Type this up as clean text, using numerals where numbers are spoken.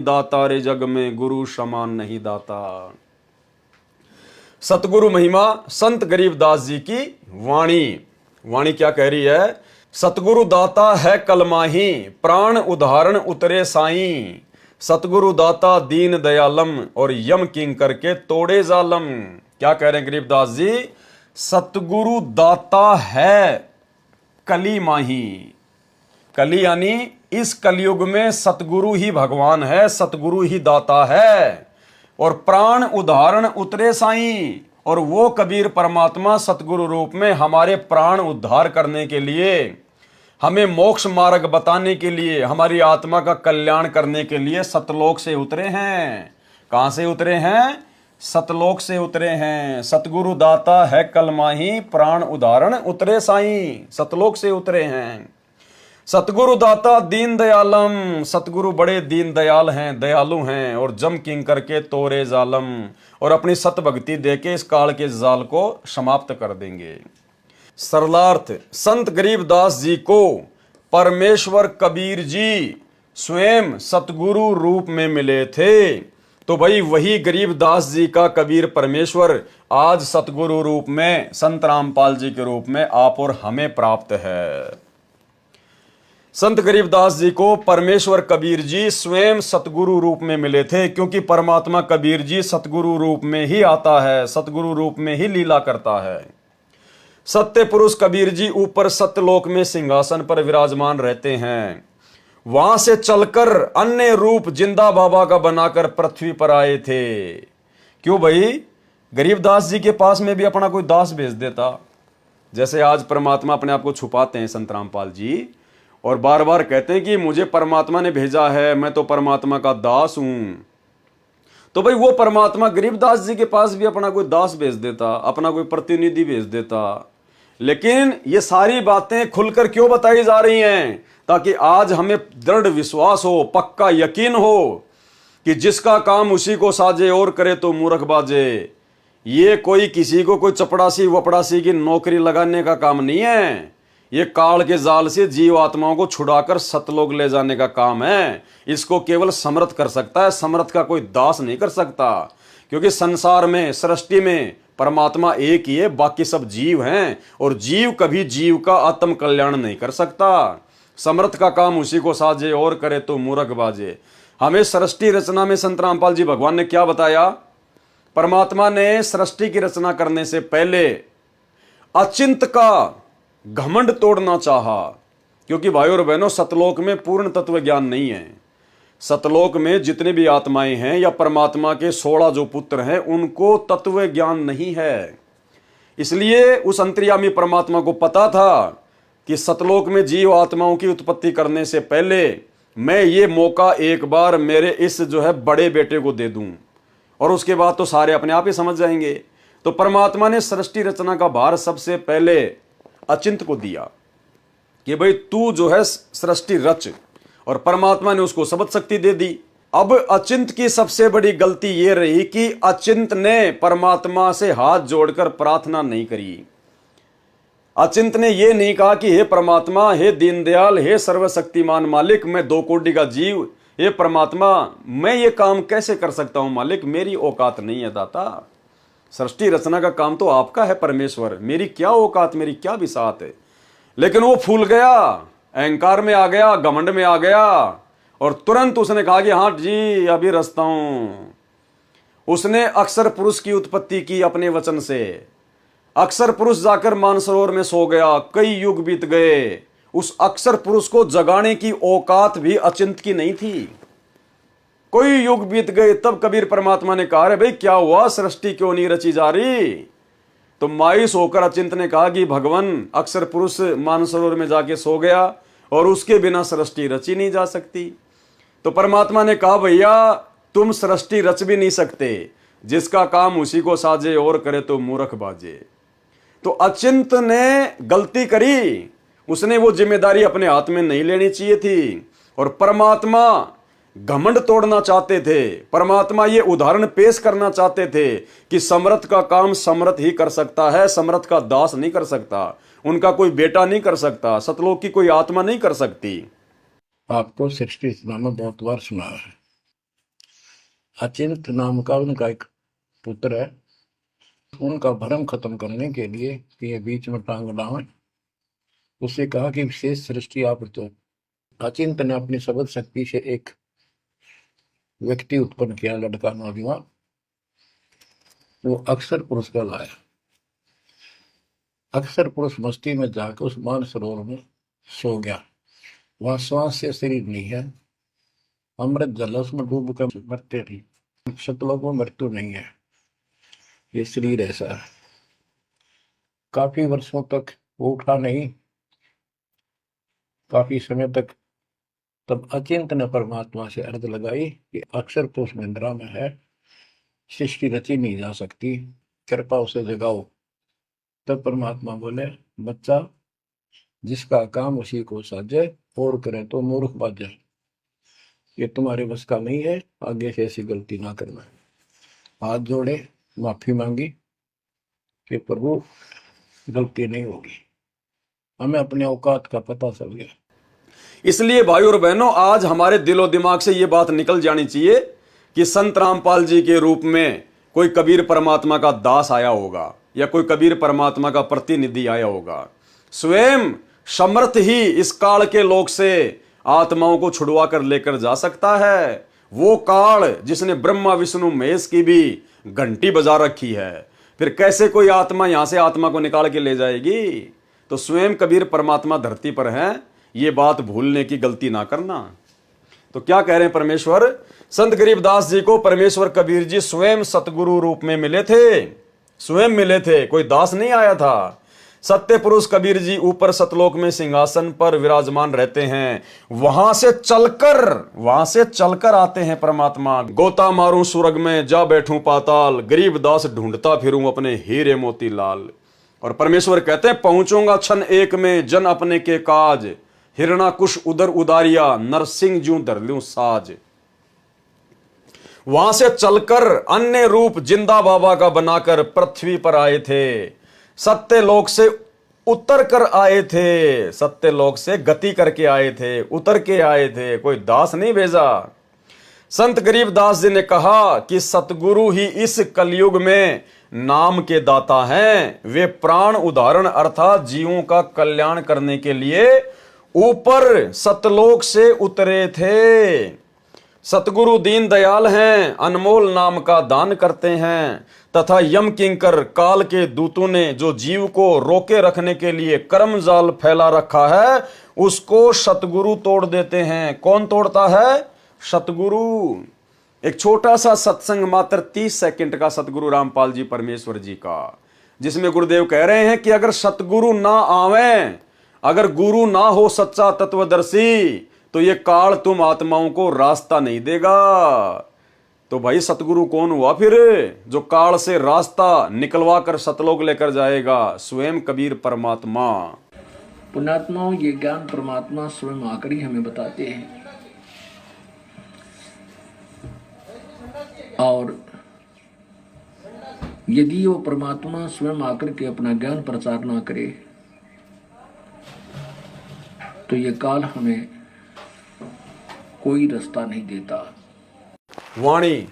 दाता रे जग में गुरु समान नहीं दाता। सतगुरु महिमा संत गरीबदास जी की वाणी। वाणी क्या कह रही है? सतगुरु दाता है कलमाही, प्राण उदाहरण उतरे साईं। सतगुरु दाता दीन दयालम, और यम किंकर के तोड़े जालम। क्या कह रहे हैं गरीबदास जी? सतगुरु दाता है कली माही। कली यानी इस कलयुग में सतगुरु ही भगवान है, सतगुरु ही दाता है। और प्राण उदाहरण उतरे साईं, और वो कबीर परमात्मा सतगुरु रूप में हमारे प्राण उद्धार करने के लिए, हमें मोक्ष मार्ग बताने के लिए, हमारी आत्मा का कल्याण करने के लिए सतलोक से उतरे हैं। कहां से उतरे हैं? सतलोक से उतरे हैं। सतगुरु दाता है कलमाही, प्राण उदाहरण उतरे साईं। सतलोक से उतरे हैं। सतगुरु दाता दीन दयालम, सतगुरु बड़े दीन दयाल हैं, दयालु हैं। और जम किंकर के तोरे जालम, और अपनी सत भक्ति देके इस काल के जाल को समाप्त कर देंगे। सरलार्थ, संत गरीबदास जी को परमेश्वर कबीर जी स्वयं सतगुरु रूप में मिले थे। तो भाई वही गरीबदास जी का कबीर परमेश्वर आज सतगुरु रूप में संत रामपाल जी के रूप में आप और हमें प्राप्त है। संत गरीबदास जी को परमेश्वर कबीर जी स्वयं सतगुरु रूप में मिले थे, क्योंकि परमात्मा कबीर जी सतगुरु रूप में ही आता है, सतगुरु रूप में ही लीला करता है। सत्य पुरुष कबीर जी ऊपर सत्यलोक में सिंहासन पर विराजमान रहते हैं। वहां से चलकर अन्य रूप जिंदा बाबा का बनाकर पृथ्वी पर आए थे। क्यों भाई? गरीबदास जी के पास में भी अपना कोई दास भेज देता। जैसे आज परमात्मा अपने आप को छुपाते हैं संत रामपाल जी, और बार बार कहते हैं कि मुझे परमात्मा ने भेजा है, मैं तो परमात्मा का दास हूं। तो भाई वो परमात्मा गरीबदास जी के पास भी अपना कोई दास भेज देता, अपना कोई प्रतिनिधि भेज देता। लेकिन ये सारी बातें खुलकर क्यों बताई जा रही हैं? ताकि आज हमें दृढ़ विश्वास हो, पक्का यकीन हो कि जिसका काम उसी को साजे और करे तो मूर्ख बाजे। ये कोई किसी को कोई चपड़ासी वपड़ासी की नौकरी लगाने का काम नहीं है। ये काल के जाल से जीव आत्माओं को छुड़ाकर सतलोक ले जाने का काम है। इसको केवल समर्थ कर सकता है, समर्थ का कोई दास नहीं कर सकता। क्योंकि संसार में, सृष्टि में परमात्मा एक ही है, बाकी सब जीव हैं, और जीव कभी जीव का आत्म कल्याण नहीं कर सकता। समर्थ का काम उसी को साजे और करे तो मूर्ख बाजे। हमें सृष्टि रचना में संत रामपाल जी भगवान ने क्या बताया? परमात्मा ने सृष्टि की रचना करने से पहले अचिंत का घमंड तोड़ना चाहा। क्योंकि भाइयों और बहनों, सतलोक में पूर्ण तत्व ज्ञान नहीं है। सतलोक में जितने भी आत्माएं हैं या परमात्मा के 16 जो पुत्र हैं, उनको तत्व ज्ञान नहीं है। इसलिए उस अंतर्यामी परमात्मा को पता था कि सतलोक में जीव आत्माओं की उत्पत्ति करने से पहले मैं ये मौका एक बार मेरे इस जो है बड़े बेटे को दे दूं, और उसके बाद तो सारे अपने आप ही समझ जाएंगे। तो परमात्मा ने सृष्टि रचना का भार सबसे पहले अचिंत को दिया कि भाई तू जो है सृष्टि रच, और परमात्मा ने उसको सबद शक्ति दे दी। अब अचिंत की सबसे बड़ी गलती यह रही कि अचिंत ने परमात्मा से हाथ जोड़कर प्रार्थना नहीं करी। अचिंत ने यह नहीं कहा कि हे परमात्मा, हे दीनदयाल, हे सर्वशक्तिमान मालिक, मैं 2 कोटि का जीव, हे परमात्मा मैं ये काम कैसे कर सकता हूं मालिक, मेरी औकात नहीं है दाता। सृष्टि रचना का काम तो आपका है परमेश्वर, मेरी क्या औकात, मेरी क्या बिसात है। लेकिन वो फूल गया, अहंकार में आ गया, घमंड में आ गया, और तुरंत उसने कहा कि हाँ जी अभी रचता हूं। उसने अक्षर पुरुष की उत्पत्ति की अपने वचन से। अक्षर पुरुष जाकर मानसरोवर में सो गया, कई युग बीत गए। उस अक्षर पुरुष को जगाने की औकात भी अचिंत की नहीं थी। कोई युग बीत गए, तब कबीर परमात्मा ने कहा, अरे भाई क्या हुआ, सृष्टि क्यों नहीं रची जा रही? तो मायूस होकर अचिंत ने कहा कि भगवान अक्षर पुरुष मानसरोवर में जाके सो गया, और उसके बिना सृष्टि रची नहीं जा सकती। तो परमात्मा ने कहा, भैया तुम सृष्टि रच भी नहीं सकते, जिसका काम उसी को साजे और करे तो मूर्ख बाजे। तो अचिंत ने गलती करी, उसने वो जिम्मेदारी अपने हाथ में नहीं लेनी चाहिए थी। और परमात्मा घमंड तोड़ना चाहते थे, परमात्मा ये उदाहरण पेश करना चाहते थे कि समर्थ का काम समर्थ ही कर सकता है, समर्थ का दास नहीं कर सकता, उनका कोई बेटा नहीं कर सकता, सतलोक की कोई आत्मा नहीं कर सकती। आपको 60 में बहुत बार सुना है। अचिंत नाम का उनका एक पुत्र है। उनका भ्रम खत्म करने के लिए कि ये बीच में टांग लावे, उससे कहा कि विशेष सृष्टि आप तो। अचिंत ने अपनी शब्द शक्ति से एक व्यक्ति उत्पन्न किया, लड़का नौजवान। वो अक्षर पुरुष का लाया। अक्षर पुरुष मस्ती में जाकर उस मान सरोवर में सो गया। वहां श्वास से शरीर नहीं है, अमृत जल उसमें डूब कर मरते नहीं। सतलोक में मृत्यु नहीं है, ये शरीर ऐसा है। काफी वर्षों तक वो उठा नहीं, काफी समय तक। तब अचिंत ने परमात्मा से अर्ज लगाई कि अक्षर पुरुष निंद्रा में है, सृष्टि रची नहीं जा सकती, कृपा उसे जगाओ। तब परमात्मा बोले, बच्चा जिसका काम उसी को साजे, और करे तो मूर्ख बाजे। ये तुम्हारे बस का नहीं है, आगे से ऐसी गलती ना करना। हाथ जोड़े, माफी मांगी कि प्रभु गलती नहीं होगी। हमें अपने औकात का पता चल गया। इसलिए भाई और बहनों, आज हमारे दिलो दिमाग से ये बात निकल जानी चाहिए कि संत रामपाल जी के रूप में कोई कबीर परमात्मा का दास आया होगा या कोई कबीर परमात्मा का प्रतिनिधि आया होगा। स्वयं समर्थ ही इस काल के लोक से आत्माओं को छुड़वा कर लेकर जा सकता है। वो काल जिसने ब्रह्मा विष्णु महेश की भी घंटी बजा रखी है, फिर कैसे कोई आत्मा यहां से आत्मा को निकाल के ले जाएगी? तो स्वयं कबीर परमात्मा धरती पर हैं, ये बात भूलने की गलती ना करना। तो क्या कह रहे हैं परमेश्वर? संत गरीबदास जी को परमेश्वर कबीर जी स्वयं सतगुरु रूप में मिले थे, स्वयं मिले थे, कोई दास नहीं आया था। सत्य पुरुष कबीर जी ऊपर सतलोक में सिंहासन पर विराजमान रहते हैं, वहां से चलकर आते हैं परमात्मा। गोता मारूं सुरग में, जा बैठूं पाताल, गरीबदास ढूंढता फिरूं अपने हीरे मोती लाल। और परमेश्वर कहते हैं, पहुंचूंगा क्षण एक में जन अपने के काज, हिरणा कुश उदर उदारिया, नरसिंह जूं धर लूं साज। वहां से चलकर अन्य रूप जिंदा बाबा का बनाकर पृथ्वी पर आए थे। सत्य लोक से उतर कर आए थे, सत्य लोक से गति करके आए थे, उतर के आए थे, कोई दास नहीं भेजा। संत गरीबदास जी ने कहा कि सतगुरु ही इस कलयुग में नाम के दाता हैं। वे प्राण उदाहरण अर्थात जीवों का कल्याण करने के लिए ऊपर सतलोक से उतरे थे। सतगुरु दीन दयाल हैं, अनमोल नाम का दान करते हैं, तथा यम किंकर काल के दूतों ने जो जीव को रोके रखने के लिए कर्म जाल फैला रखा है, उसको सतगुरु तोड़ देते हैं। कौन तोड़ता है? सतगुरु। एक छोटा सा सत्संग मात्र 30 सेकंड का सतगुरु रामपाल जी परमेश्वर जी का, जिसमें गुरुदेव कह रहे हैं कि अगर सतगुरु ना आवे, अगर गुरु ना हो सच्चा तत्वदर्शी, तो ये काल तुम आत्माओं को रास्ता नहीं देगा। तो भाई सतगुरु कौन हुआ फिर, जो काल से रास्ता निकलवा कर सतलोक लेकर जाएगा? स्वयं कबीर परमात्मा। पुण्यात्माओं, ये ज्ञान परमात्मा स्वयं आकर ही हमें बताते हैं। और यदि वो परमात्मा स्वयं आकर के अपना ज्ञान प्रचार ना करे, तो ये काल हमें कोई रास्ता नहीं देता। वाणी